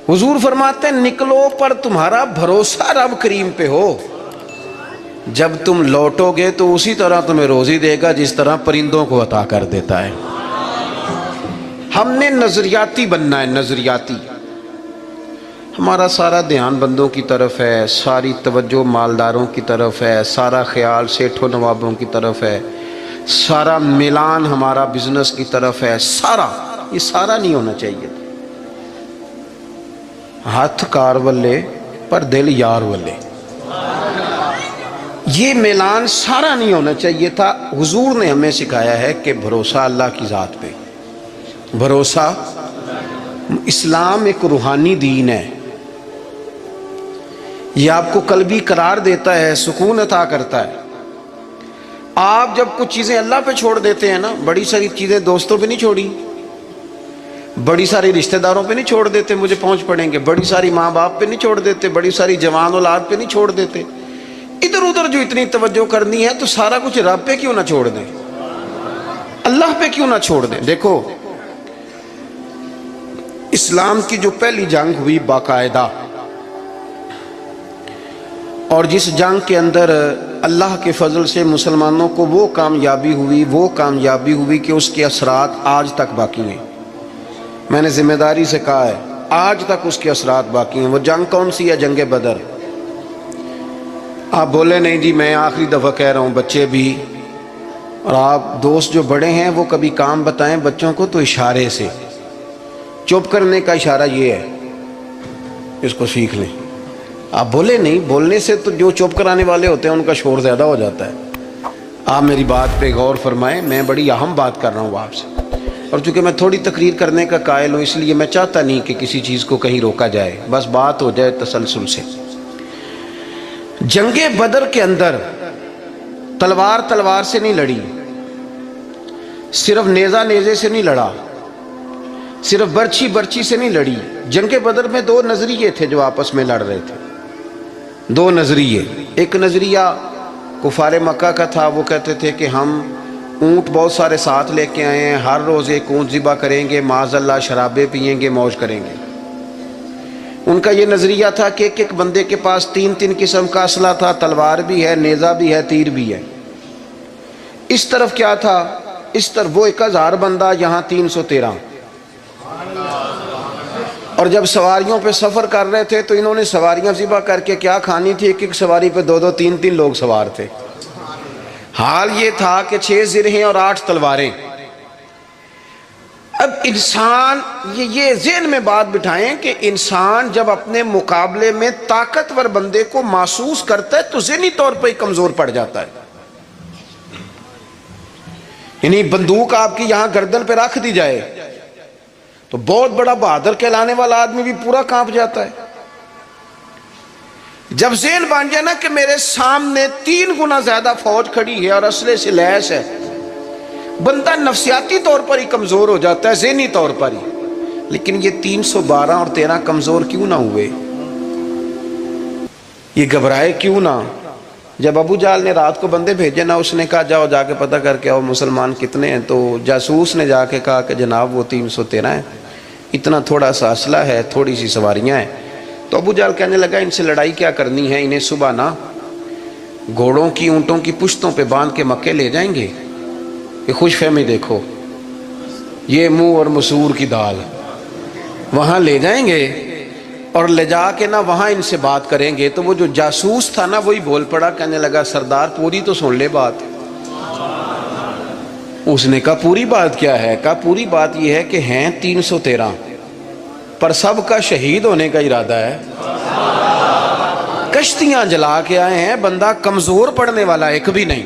हुजूर फरमाते हैं निकलो पर तुम्हारा भरोसा रब करीम पे हो, जब तुम लौटोगे तो उसी तरह तुम्हें रोजी देगा जिस तरह परिंदों को अता कर देता है। हमने नजरियाती बनना है, नजरियाती। हमारा सारा ध्यान बंदों की तरफ है, सारी तवज्जो मालदारों की तरफ है, सारा ख्याल सेठों नवाबों की तरफ है, सारा मिलान हमारा बिजनेस की तरफ है, सारा ये सारा नहीं होना चाहिए। हाथ कार वल्ले पर दिल यार वल्ले, ये मिलान सारा नहीं होना चाहिए था। हुजूर ने हमें सिखाया है कि भरोसा अल्लाह की ज़ात पे, भरोसा। इस्लाम एक रूहानी दीन है, ये आपको कल्बी करार देता है, सुकून अता करता है। आप जब कुछ चीज़ें अल्लाह पे छोड़ देते हैं ना, बड़ी सारी चीज़ें दोस्तों पे नहीं छोड़ी, बड़ी सारी रिश्तेदारों पे नहीं छोड़ देते, मुझे पहुंच पड़ेंगे, बड़ी सारी माँ बाप पे नहीं छोड़ देते, बड़ी सारी जवान औलाद पे नहीं छोड़ देते, इधर उधर जो इतनी तवज्जो करनी है तो सारा कुछ रब पे क्यों ना छोड़ दें, अल्लाह पे क्यों ना छोड़ दें। देखो इस्लाम की जो पहली जंग हुई बाकायदा, और जिस जंग के अंदर अल्लाह के फजल से मुसलमानों को वो कामयाबी हुई कि उसके असरात आज तक बाकी हैं। मैंने जिम्मेदारी से कहा है, आज तक उसके असरात बाकी हैं। वो जंग कौन सी है? जंग बदर। आप बोले नहीं जी मैं आखिरी दफ़ा कह रहा हूँ, बच्चे भी, और आप दोस्त जो बड़े हैं वो कभी काम बताएं बच्चों को तो इशारे से, चुप करने का इशारा ये है, इसको सीख लें। आप बोले नहीं, बोलने से तो जो चुप कराने वाले होते हैं उनका शोर ज़्यादा हो जाता है। आप मेरी बात पे गौर फरमाएं, मैं बड़ी अहम बात कर रहा हूँ आपसे, और चूँकि मैं थोड़ी तकरीर करने का कायल हूँ इसलिए मैं चाहता नहीं कि किसी चीज़ को कहीं रोका जाए, बस बात हो जाए तसलसल से। जंगे बदर के अंदर तलवार से नहीं लड़ी, सिर्फ नेज़ा नेज़े से नहीं लड़ा, सिर्फ बर्छी से नहीं लड़ी। जंगे बदर में दो नजरिए थे जो आपस में लड़ रहे थे, दो नजरिए। एक नजरिया कुफारे मक्का का था, वो कहते थे कि हम ऊँट बहुत सारे साथ लेके आए हैं, हर रोज़ एक ऊँट ज़िबा करेंगे, माज़अल्लाह शराबें पियेंगे, मौज करेंगे। उनका ये नज़रिया था कि एक एक बंदे के पास तीन तीन किस्म का असला था, तलवार भी है, नेज़ा भी है, तीर भी है। इस तरफ क्या था? इस तरफ वो 1000 बंदा, यहाँ 313। और जब सवारियों पे सफ़र कर रहे थे तो इन्होंने सवारियाँ ज़िबा करके क्या खानी थी, एक एक सवारी पे 2-2 3-3 लोग सवार थे। हाल ये था कि 6 ज़िरहें और 8 तलवारें। अब इंसान ये ज़हन में बात बिठाएं कि इंसान जब अपने मुकाबले में ताकतवर बंदे को महसूस करता है तो ज़हनी तौर पर कमज़ोर पड़ जाता है। यानी बंदूक आपकी यहाँ गर्दन पे रख दी जाए तो बहुत बड़ा बहादुर कहलाने वाला आदमी भी पूरा कांप जाता है। जब ज़हन बन जाए ना कि मेरे सामने 3 गुना ज्यादा फौज खड़ी है और असले से लैस है, बंदा नफसियाती तौर पर ही कमजोर हो जाता है, ज़हनी तौर पर ही। लेकिन ये 312 और 13 कमजोर क्यों ना हुए, ये घबराए क्यों ना? जब अबू जाल ने रात को बंदे भेजे ना, उसने कहा जाओ जाके पता करके आओ मुसलमान कितने हैं। तो जासूस ने जाके कहा कि जनाब वो 313 है, इतना थोड़ा सा असला है, थोड़ी सी सवारियां हैं। तो अबू जाल कहने लगा इनसे लड़ाई क्या करनी है, इन्हें सुबह ना घोड़ों की ऊँटों की पुश्तों पे बांध के मक्के ले जाएंगे। ये खुशफहमी देखो, ये मुँह और मसूर की दाल वहाँ ले जाएंगे और ले जा के ना वहाँ इनसे बात करेंगे। तो वो जो जासूस था ना वही बोल पड़ा, कहने लगा सरदार पूरी तो सुन ले बात। उसने कहा पूरी बात क्या है? कहा पूरी बात ये है कि हैं 313 पर सबका शहीद होने का इरादा है, कश्तियां जला के आए हैं, बंदा कमजोर पड़ने वाला एक भी नहीं।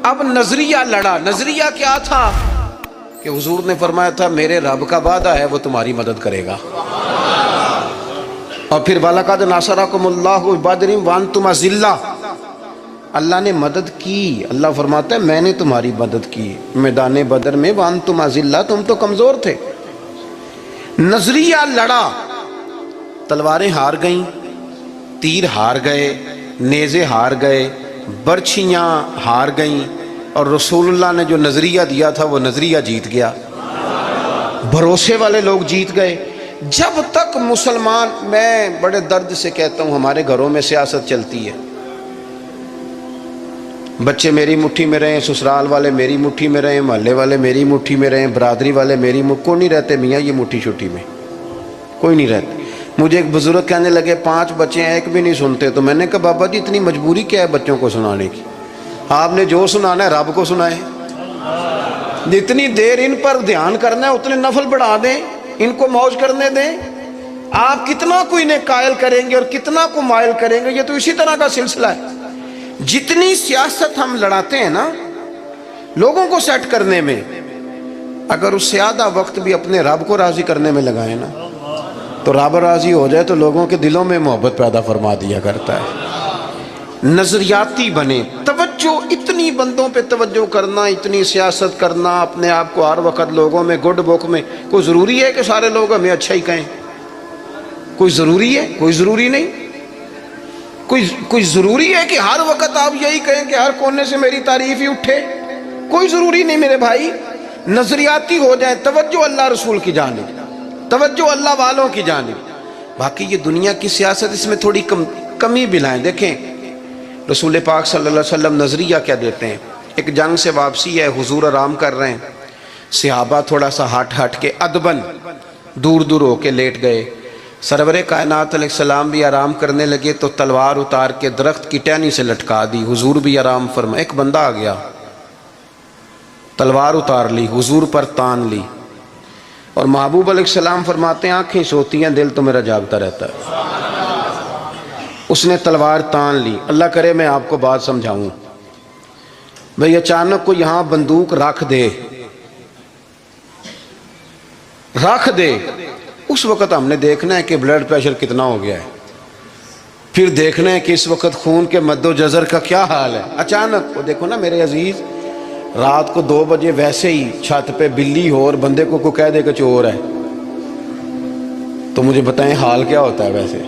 अब नजरिया लड़ा। नजरिया क्या था कि हुजूर ने फरमाया था मेरे रब का वादा है वो तुम्हारी मदद करेगा। और फिर वलक़द नसरकुमुल्लाहु बिबदरिन व अंतुम अज़िल्ला, अल्लाह ने मदद की। अल्लाह फरमाता है मैंने तुम्हारी मदद की मैदान बदर में, व अंतुम अज़िल्ला, तुम तो कमजोर थे। नजरिया लड़ा, तलवारें हार गईं, तीर हार गए, नेज़े हार गए, बर्छियाँ हार गईं, और रसूलुल्लाह ने जो नजरिया दिया था वो नजरिया जीत गया। भरोसे वाले लोग जीत गए। جب تک مسلمان، میں بڑے درد سے کہتا ہوں ہمارے گھروں میں سیاست چلتی ہے، بچے میری مٹھی میں رہیں، سسرال والے میری مٹھی میں رہیں، محلے والے میری مٹھی میں رہیں، برادری والے میری مٹھی، کوئی نہیں رہتے میاں یہ مٹھی چھٹی میں، کوئی نہیں رہتے۔ مجھے ایک بزرگ کہنے لگے 5 بچے ہیں ایک بھی نہیں سنتے، تو میں نے کہا بابا جی اتنی مجبوری کیا ہے بچوں کو سنانے کی؟ آپ نے جو سنانا ہے رب کو سنائیں، جتنی دیر ان پر دھیان کرنا ہے اتنے نفل بڑھا دیں، ان کو موج کرنے دیں۔ آپ کتنا کو انہیں قائل کریں گے اور کتنا کو مائل کریں گے، یہ تو اسی طرح کا سلسلہ ہے۔ جتنی سیاست ہم لڑاتے ہیں نا لوگوں کو سیٹ کرنے میں، اگر اس سے آدھا وقت بھی اپنے رب کو راضی کرنے میں لگائیں نا تو رب راضی ہو جائے تو لوگوں کے دلوں میں محبت پیدا فرما دیا کرتا ہے۔ نظریاتی بنے، توجہ، اتنی بندوں پہ توجہ کرنا، اتنی سیاست کرنا، اپنے آپ کو ہر وقت لوگوں میں گڈ بک میں، کوئی ضروری ہے کہ سارے لوگ ہمیں اچھا ہی کہیں؟ کوئی ضروری ہے؟ کوئی ضروری نہیں۔ کوئی ضروری ہے کہ ہر وقت آپ یہی کہیں کہ ہر کونے سے میری تعریف ہی اٹھے؟ کوئی ضروری نہیں میرے بھائی۔ نظریاتی ہو جائے، توجہ اللہ رسول کی جانب، توجہ اللہ والوں کی جانب۔ باقی یہ دنیا کی سیاست اس میں تھوڑی کمی بلائیں۔ دیکھیں رسول پاک صلی اللہ علیہ وسلم نظریہ کیا دیتے ہیں؟ ایک جنگ سے واپسی ہے، حضور آرام کر رہے ہیں، صحابہ تھوڑا سا ہٹ کے ادبن دور دور ہو کے لیٹ گئے، سرور کائنات علیہ السلام بھی آرام کرنے لگے تو تلوار اتار کے درخت کی ٹہنی سے لٹکا دی، حضور بھی آرام فرما۔ ایک بندہ آ گیا، تلوار اتار لی، حضور پر تان لی، اور محبوب علیہ السلام فرماتے ہیں آنکھیں سوتی ہیں دل تو میرا جاگتا رہتا ہے۔ اس نے تلوار تان لی۔ اللہ کرے میں آپ کو بات سمجھاؤں، بھئی اچانک کو یہاں بندوق رکھ دے، اس وقت ہم نے دیکھنا ہے کہ بلڈ پریشر کتنا ہو گیا ہے، پھر دیکھنا ہے کہ اس وقت خون کے مد و جزر کا کیا حال ہے۔ اچانک وہ دیکھو نا میرے عزیز، رات کو 2 بجے ویسے ہی چھت پہ بلی ہو اور بندے کو کہہ دے کہ چور ہے، تو مجھے بتائیں حال کیا ہوتا ہے؟ ویسے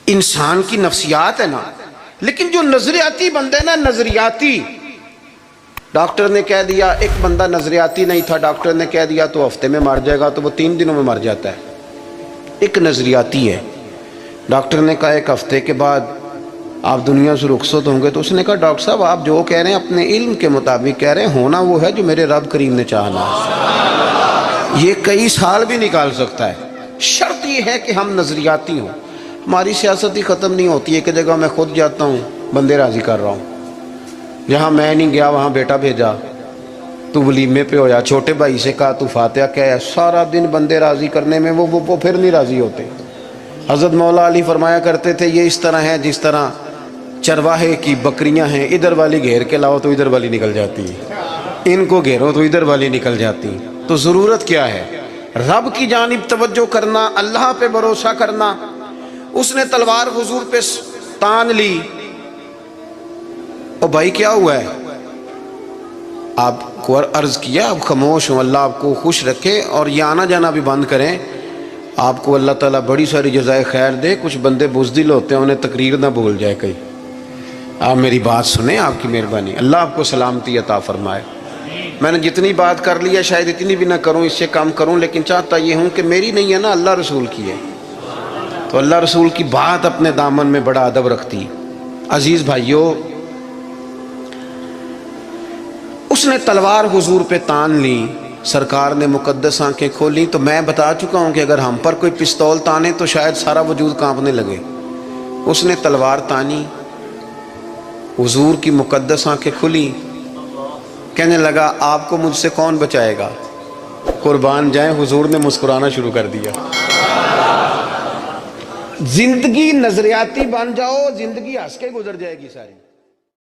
انسان کی نفسیات ہے نا۔ لیکن جو نظریاتی بندے نا، نظریاتی، ڈاکٹر نے کہہ دیا، ایک بندہ نظریاتی نہیں تھا، ڈاکٹر نے کہہ دیا تو ہفتے میں مر جائے گا، تو وہ 3 دنوں میں مر جاتا ہے۔ ایک نظریاتی ہے، ڈاکٹر نے کہا 1 ہفتے کے بعد آپ دنیا سے رخصت ہوں گے، تو اس نے کہا ڈاکٹر صاحب آپ جو کہہ رہے ہیں اپنے علم کے مطابق کہہ رہے ہیں، ہونا وہ ہے جو میرے رب کریم نے چاہنا ہے، یہ کئی سال بھی نکال سکتا ہے، شرط یہ ہے کہ ہم نظریاتی ہوں۔ ہماری سیاست ہی ختم نہیں ہوتی ہے کہ جگہ میں خود جاتا ہوں بندے راضی کر رہا ہوں، جہاں میں نہیں گیا وہاں بیٹا بھیجا، تو ولیمے پہ ہو جا، چھوٹے بھائی سے کہا تو فاتحہ کہہ، سارا دن بندے راضی کرنے میں وہ پھر نہیں راضی ہوتے۔ حضرت مولا علی فرمایا کرتے تھے یہ اس طرح ہے جس طرح چرواہے کی بکریاں ہیں، ادھر والی گھیر کے لاؤ تو ادھر والی نکل جاتی ہے، ان کو گھیرو تو ادھر والی نکل جاتی۔ تو ضرورت کیا ہے؟ رب کی جانب توجہ کرنا، اللہ پہ بھروسہ کرنا۔ اس نے تلوار حضور پہ تان لی، او بھائی کیا ہوا ہے؟ آپ کو عرض کیا آپ خاموش ہوں، اللہ آپ کو خوش رکھے اور یہ آنا جانا بھی بند کریں، آپ کو اللہ تعالیٰ بڑی ساری جزائے خیر دے۔ کچھ بندے بزدل ہوتے ہیں، انہیں تقریر نہ بھول جائے کہیں۔ آپ میری بات سنیں، آپ کی مہربانی، اللہ آپ کو سلامتی عطا فرمائے۔ میں نے جتنی بات کر لی ہے شاید اتنی بھی نہ کروں، اس سے کم کروں، لیکن چاہتا یہ ہوں کہ میری نہیں ہے نا، اللہ رسول کی ہے، تو اللہ رسول کی بات اپنے دامن میں بڑا ادب رکھتی۔ عزیز بھائیوں، اس نے تلوار حضور پہ تان لی، سرکار نے مقدس آنکھیں کھولی۔ تو میں بتا چکا ہوں کہ اگر ہم پر کوئی پستول تانے تو شاید سارا وجود کانپنے لگے۔ اس نے تلوار تانی، حضور کی مقدس آنکھیں کھلی، کہنے لگا آپ کو مجھ سے کون بچائے گا؟ قربان جائیں، حضور نے مسکرانا شروع کر دیا۔ زندگی نظریاتی بن جاؤ، زندگی ہنس کے گزر جائے گی ساری۔